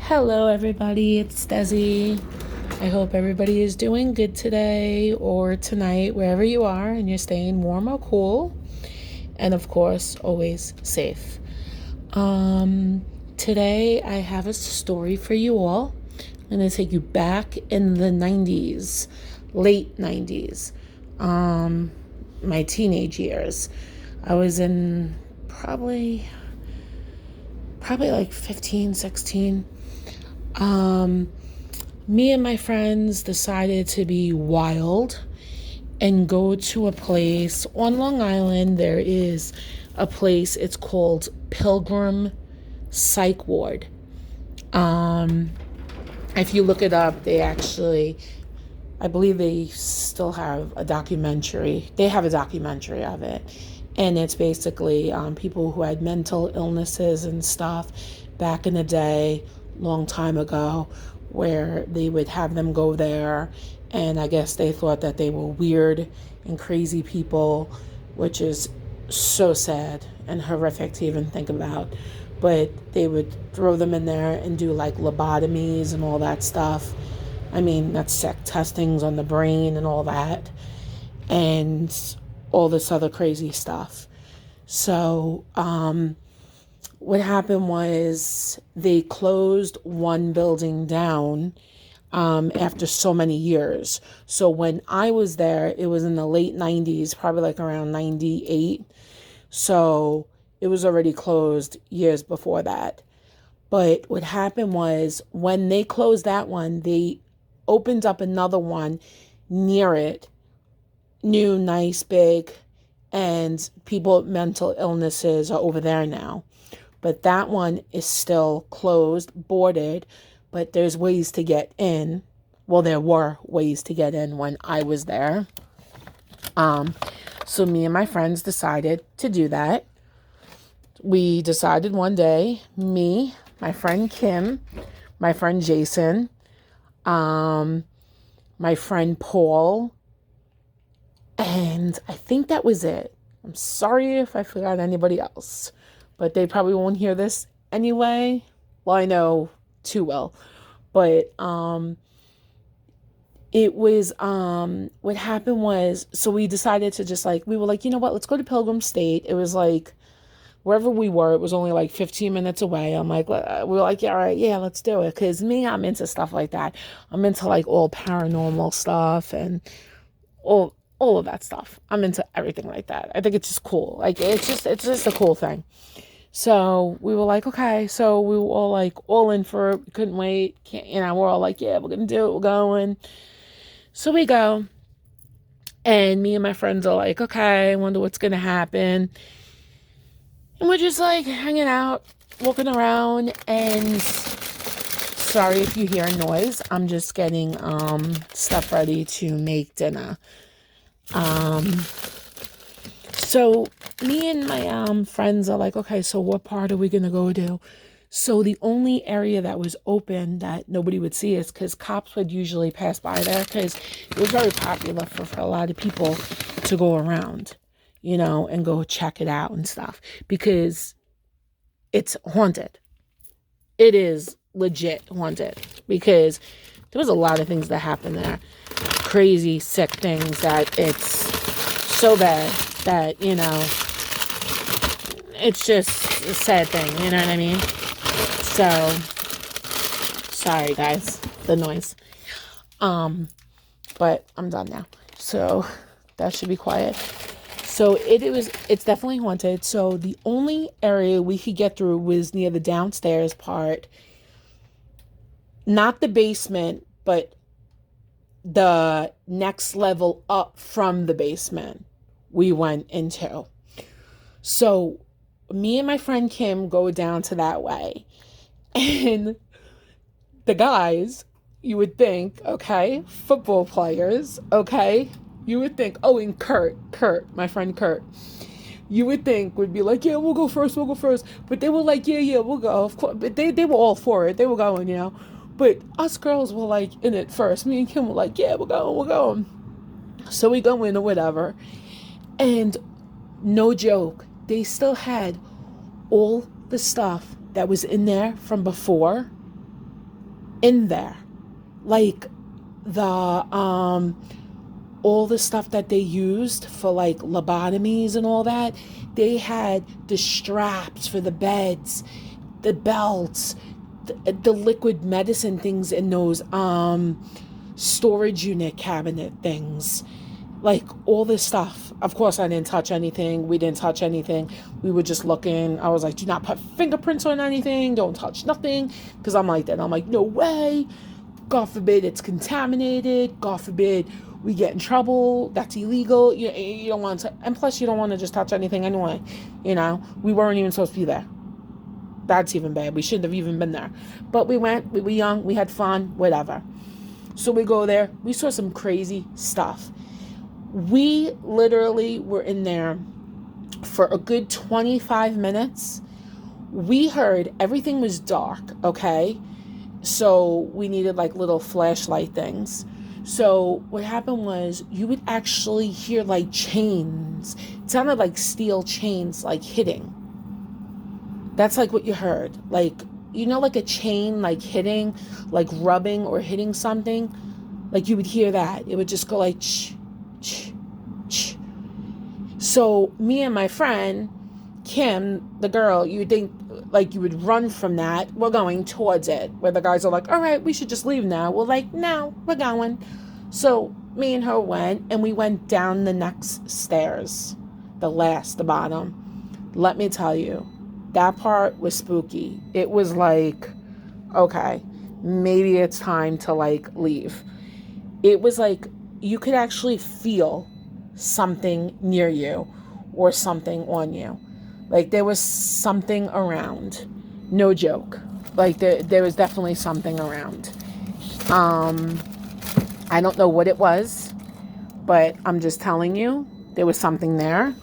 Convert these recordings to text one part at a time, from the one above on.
Hello, everybody. It's Desi. I hope everybody is doing good today or tonight, wherever you are, and you're staying warm or cool. And of course, always safe. Today, I have a story for you all. I'm going to take you back in the 90s, late 90s, my teenage years. I was in probably like 15, 16. Me and my friends decided to be wild and go to a place on Long Island. There is a place, it's called Pilgrim Psych Ward. If you look it up, I believe they still have a documentary. They have a documentary of it. And it's basically people who had mental illnesses and stuff back in the day, long time ago, where they would have them go there. And I guess they thought that they were weird and crazy people, which is so sad and horrific to even think about. But they would throw them in there and do like lobotomies and all that stuff. I mean, that's sick, testings on the brain and all that, and all this other crazy stuff. So, what happened was they closed one building down after so many years. So when I was there, it was in the late 90s, probably like around 98. So it was already closed years before that. But what happened was when they closed that one, they opened up another one near it, new, nice, big, and people with mental illnesses are over there now. But that one is still closed, boarded, but there's ways to get in. Well, there were ways to get in when I was there. So me and my friends decided to do that. We decided one day, me, my friend Kim, my friend Jason, my friend Paul, and I think that was it. I'm sorry if I forgot anybody else, but they probably won't hear this anyway. Well, I know too well, but it was what happened was, so we decided to just like, we were like, you know what, let's go to Pilgrim State. It was like wherever we were, it was only like 15 minutes away. I'm like, we were like, yeah, all right, yeah, let's do it. Because me, I'm into stuff like that. I'm into like all paranormal stuff and all of that stuff. I'm into everything like that. I think it's just cool. Like it's just a cool thing. So we were like, okay. So we were all like all in for it. We couldn't wait. We're all like, yeah, we're gonna do it. We're going. So we go, and me and my friends are like, okay, I wonder what's gonna happen. And we're just like hanging out, walking around, and sorry if you hear a noise. I'm just getting stuff ready to make dinner. So me and my friends are like, okay, so what part are we gonna go to? So the only area that was open that nobody would see is because cops would usually pass by there because it was very popular for a lot of people to go around, and go check it out and stuff because it's haunted. It is legit haunted because there was a lot of things that happened there. Crazy, sick things that it's so bad that, it's just a sad thing, you know what I mean? So, sorry guys, the noise. But I'm done now. So, that should be quiet. So it's definitely haunted. So the only area we could get through was near the downstairs part, not the basement, but the next level up from the basement we went into. So me and my friend Kim go down to that way. And the guys, you would think, okay, football players, okay, you would think, oh, and Kurt, my friend Kurt, you would think would be like, yeah, we'll go first. But they were like, yeah, we'll go. Of course, but they were all for it. They were going. But us girls were like in it first. Me and Kim were like, yeah, we're going. So we go in or whatever. And no joke, they still had all the stuff that was in there from before. in there. Like the all the stuff that they used for like lobotomies and all that, they had the straps for the beds, the belts, the liquid medicine things in those storage unit cabinet things, like all this stuff. Of course, I didn't touch anything. We didn't touch anything. We were just looking. I was like, do not put fingerprints on anything. Don't touch nothing. Because I'm like that. I'm like, no way. God forbid it's contaminated. God forbid we get in trouble. That's illegal. You don't want to. And plus, you don't want to just touch anything anyway. We weren't even supposed to be there. That's even bad. We shouldn't have even been there. But we went. We were young. We had fun. Whatever. So we go there. We saw some crazy stuff. We literally were in there for a good 25 minutes. We heard everything was dark, okay? So we needed like little flashlight things. So what happened was you would actually hear like chains. It sounded like steel chains like hitting. That's like what you heard. Like, like a chain like hitting, like rubbing or hitting something. Like you would hear that. It would just go like ch, ch, ch. So me and my friend, Kim, the girl, you would think like you would run from that. We're going towards it. Where the guys are like, all right, we should just leave now. We're like, no, we're going. So me and her went, and we went down the next stairs. The bottom. Let me tell you, that part was spooky. It was like, okay, maybe it's time to like leave. It was like you could actually feel something near you or something on you. Like there was something around. No joke. Like there was definitely something around. I don't know what it was, but I'm just telling you, there was something there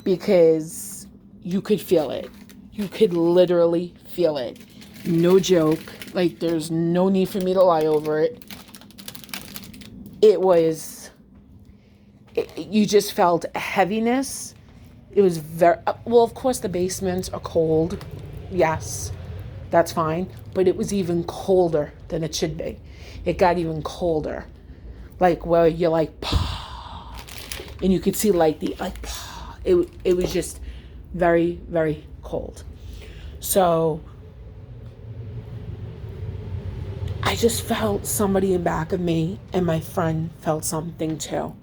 because you could feel it. You could literally feel it. No joke. Like there's no need for me to lie over it. You just felt a heaviness. It was well, of course the basements are cold. Yes, that's fine. But it was even colder than it should be. It got even colder. Like where you're like, pah, and you could see like pah. It was just very, very cold. So I just felt somebody in back of me, and my friend felt something too.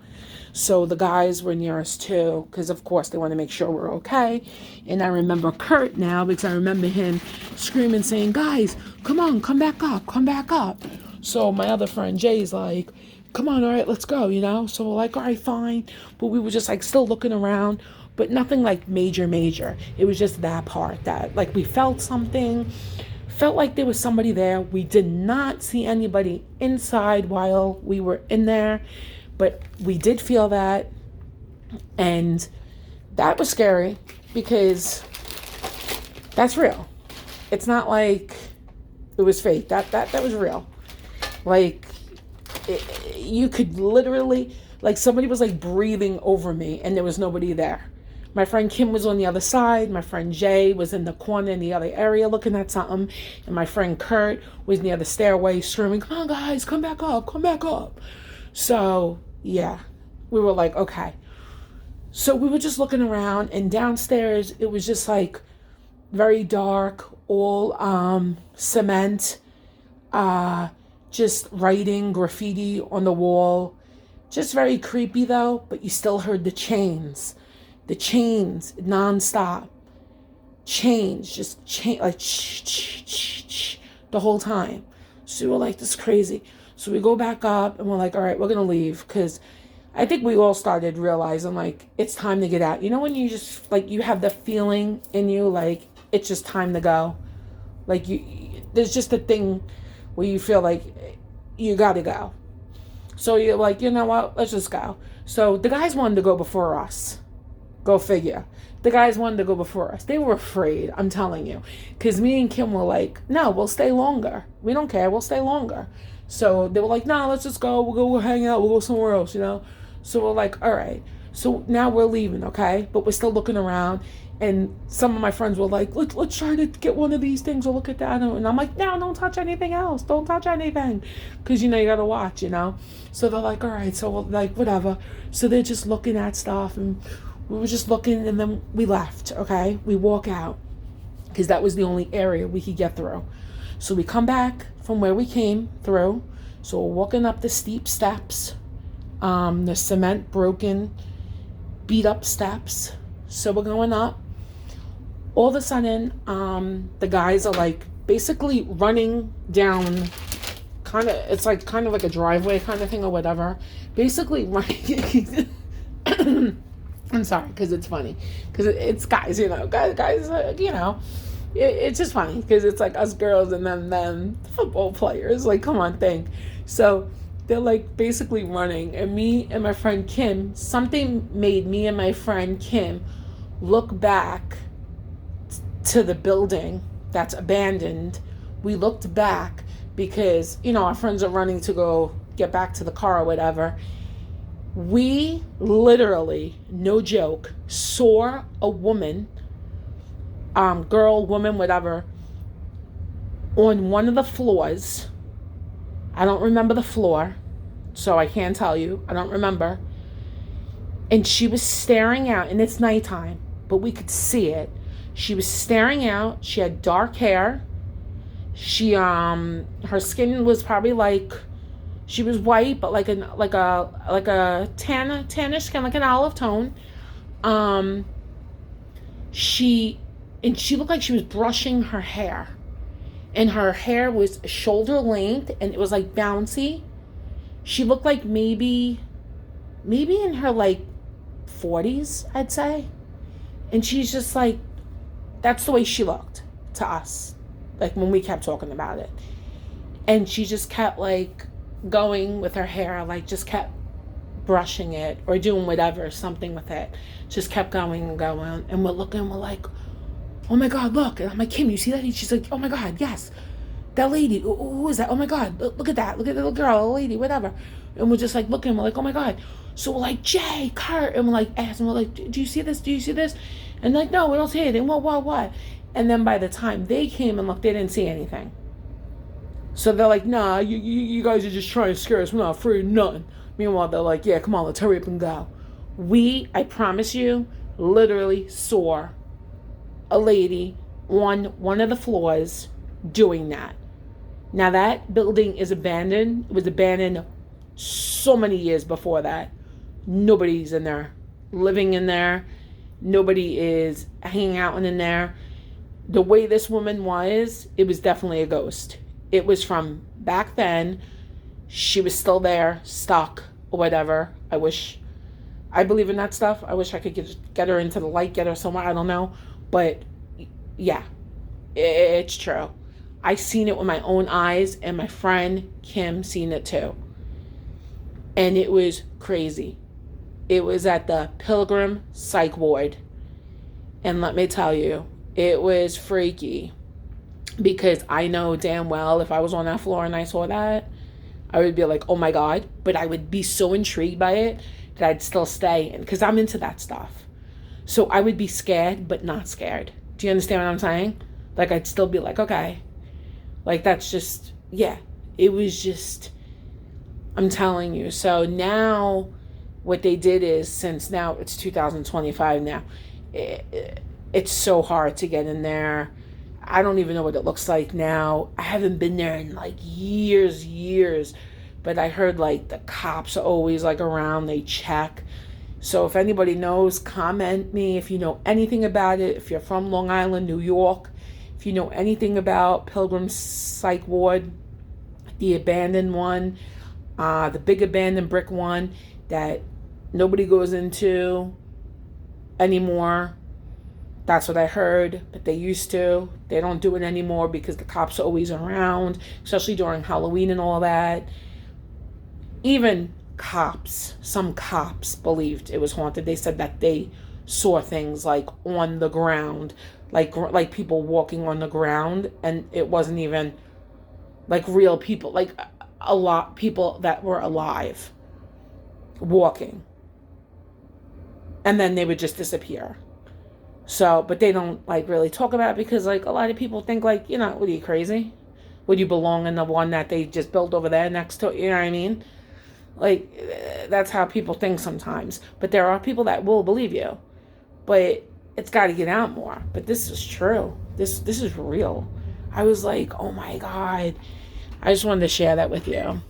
So the guys were near us too, because of course they want to make sure we're okay. And I remember Kurt now, because I remember him screaming, saying, guys, come on, come back up, come back up. So my other friend Jay's like, come on, all right, let's go, So we're like, all right, fine. But we were just like still looking around, but nothing like major. It was just that part that like we felt something, felt like there was somebody there. We did not see anybody inside while we were in there. But we did feel that, and that was scary because that's real. It's not like it was fake. That was real. Like you could literally, like somebody was like breathing over me, and there was nobody there. My friend Kim was on the other side. My friend Jay was in the corner in the other area looking at something, and my friend Kurt was near the stairway screaming, "Come on, guys, come back up, come back up." So, yeah, we were like, okay. So we were just looking around, and downstairs, it was just like very dark, all cement, just writing, graffiti on the wall. Just very creepy though, but you still heard the chains nonstop. Like the whole time. So we were like, this is crazy. So we go back up and we're like, all right, we're going to leave. Because I think we all started realizing like, it's time to get out. When you just like, you have the feeling in you, like it's just time to go. Like there's just a thing where you feel like you got to go. So you're like, you know what? Let's just go. So the guys wanted to go before us. Go figure. The guys wanted to go before us. They were afraid, I'm telling you. Because me and Kim were like, no, we'll stay longer. We don't care. We'll stay longer. So they were like, no, let's just go. We'll hang out. We'll go somewhere else, So we're like, all right. So now we're leaving, okay? But we're still looking around. And some of my friends were like, let's try to get one of these things or look at that. And I'm like, no, don't touch anything else. Don't touch anything. Because, you got to watch, So they're like, all right, so like, whatever. So they're just looking at stuff, and we were just looking, and then we left, okay? We walk out because that was the only area we could get through. So we come back from where we came through. So we're walking up the steep steps, the cement broken, beat up steps. So we're going up. All of a sudden, the guys are like basically running down it's like kind of like a driveway kind of thing or whatever. Basically running. I'm sorry, because it's funny. Because it's guys, guys, it's just funny because it's like us girls and then them football players. Like, come on, think. So they're like basically running, and me and my friend Kim, something made me and my friend Kim look back to the building that's abandoned. We looked back because, our friends are running to go get back to the car or whatever. We literally, no joke, saw a woman, girl, woman, whatever, on one of the floors. I don't remember the floor, so I can't tell you. I don't remember. And she was staring out, and it's nighttime, but we could see it. She was staring out. She had dark hair. She, her skin was probably like, she was white, but like a tannish skin, like an olive tone. She looked like she was brushing her hair, and her hair was shoulder length, and it was like bouncy. She looked like maybe in her like 40s, I'd say. And she's just like, that's the way she looked to us, like when we kept talking about it. And she just kept like going with her hair, like just kept brushing it or doing whatever, something with it. Just kept going and going. And we're looking, we're like, oh my God, look. And I'm like, Kim, you see that? And she's like, oh my God, yes. That lady, who is that? Oh my God, look at that. Look at the little girl, a lady, whatever. And we're just like looking, we're like, oh my God. So we're like, Jay, Kurt, and we're like, asking, we're like, do you see this? Do you see this? And like, no, we don't see anything. What? And then by the time they came and looked, they didn't see anything. So they're like, nah, you guys are just trying to scare us. We're not afraid of nothing. Meanwhile, they're like, yeah, come on, let's hurry up and go. I promise you, literally saw a lady on one of the floors doing that. Now that building is abandoned. It was abandoned so many years before that. Nobody's in there, living in there. Nobody is hanging out in there. The way this woman was, it was definitely a ghost. It was from back then. She was still there, stuck, or whatever. I believe in that stuff. I wish I could get her into the light, get her somewhere. I don't know. But yeah, it's true. I seen it with my own eyes, and my friend Kim seen it too. And it was crazy. It was at the Pilgrim Psych Ward. And let me tell you, it was freaky. Because I know damn well if I was on that floor and I saw that, I would be like, oh my God. But I would be so intrigued by it that I'd still stay in. Because I'm into that stuff. So I would be scared, but not scared. Do you understand what I'm saying? Like, I'd still be like, okay. Like, that's just, yeah. It was just, I'm telling you. So now what they did is, since now it's 2025 now, it's so hard to get in there. I don't even know what it looks like now. I haven't been there in like years. But I heard like the cops are always like around. They check. So if anybody knows, comment me. If you know anything about it, if you're from Long Island, New York, if you know anything about Pilgrim Psych Ward, the abandoned one, the big abandoned brick one that nobody goes into anymore. That's what I heard, but they used to. They don't do it anymore because the cops are always around, especially during Halloween and all that. Even some cops believed it was haunted. They said that they saw things like on the ground, like people walking on the ground, and it wasn't even like real people, like a lot people that were alive walking. And then they would just disappear. So, but they don't like really talk about it because like a lot of people think like, what are you crazy? Would you belong in the one that they just built over there next to, you know what I mean? Like, that's how people think sometimes. But there are people that will believe you. But it's got to get out more. But this is true. This is real. I was like, oh my God. I just wanted to share that with you.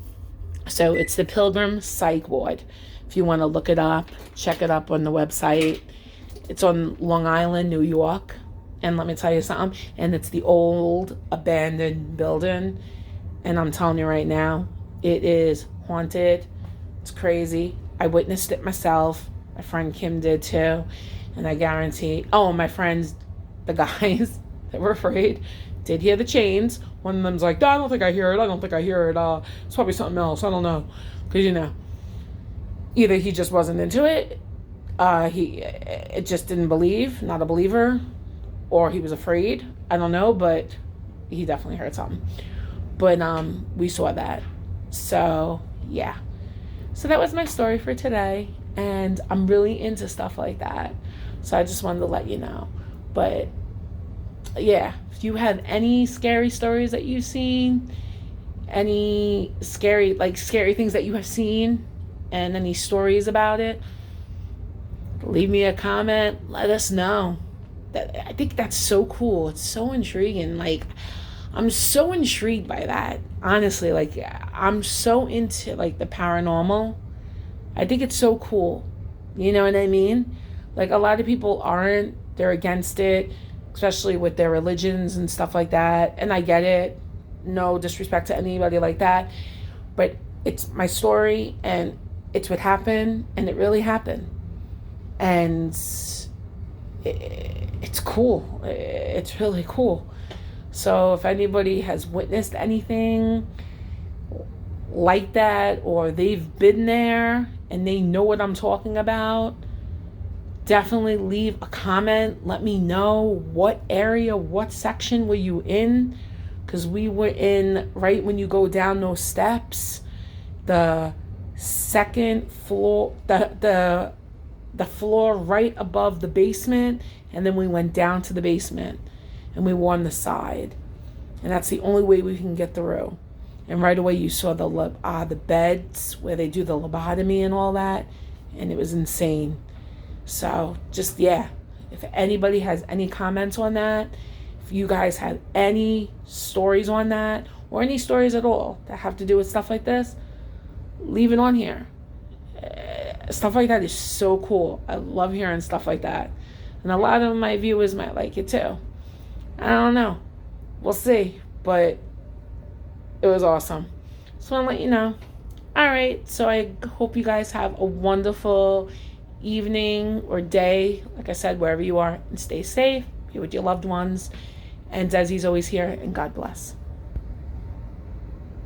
So it's the Pilgrim Psych Ward. If you want to look it up, check it up on the website. It's on Long Island, New York. And let me tell you something. And it's the old abandoned building. And I'm telling you right now, it is haunted. It's crazy. I witnessed it myself. My friend Kim did too. And I guarantee, my friends, the guys that were afraid, did hear the chains. One of them's like, I don't think I hear it. I don't think I hear it. It's probably something else. I don't know. Because, either he just wasn't into it. It just didn't believe, not a believer. Or he was afraid. I don't know, but he definitely heard something. But we saw that. So, yeah. So that was my story for today. And I'm really into stuff like that. So I just wanted to let you know. But, yeah. If you have any scary stories that you've seen, any scary things that you have seen, and any stories about it, leave me a comment. Let us know. I think that's so cool. It's so intriguing. Like, I'm so intrigued by that. Honestly, like, I'm so into, like, the paranormal. I think it's so cool. You know what I mean? Like, a lot of people aren't. They're against it, especially with their religions and stuff like that. And I get it. No disrespect to anybody like that. But it's my story, and it's what happened, and it really happened. And it's cool. It's really cool. So if anybody has witnessed anything like that, or they've been there and they know what I'm talking about, definitely leave a comment. Let me know what area, what section were you in, because we were in right when you go down those steps, the second floor, the floor right above the basement, and then we went down to the basement, and we were on the side, and that's the only way we can get through. And right away you saw the beds where they do the lobotomy and all that, and it was insane. So just, yeah, if anybody has any comments on that, if you guys have any stories on that, or any stories at all that have to do with stuff like this, leave it on here. Stuff like that is so cool. I love hearing stuff like that. And a lot of my viewers might like it too. I don't know. We'll see. But it was awesome. So I'll let you know. All right. So I hope you guys have a wonderful evening or day. Like I said, wherever you are. And stay safe. Be with your loved ones. And Desi's always here. And God bless.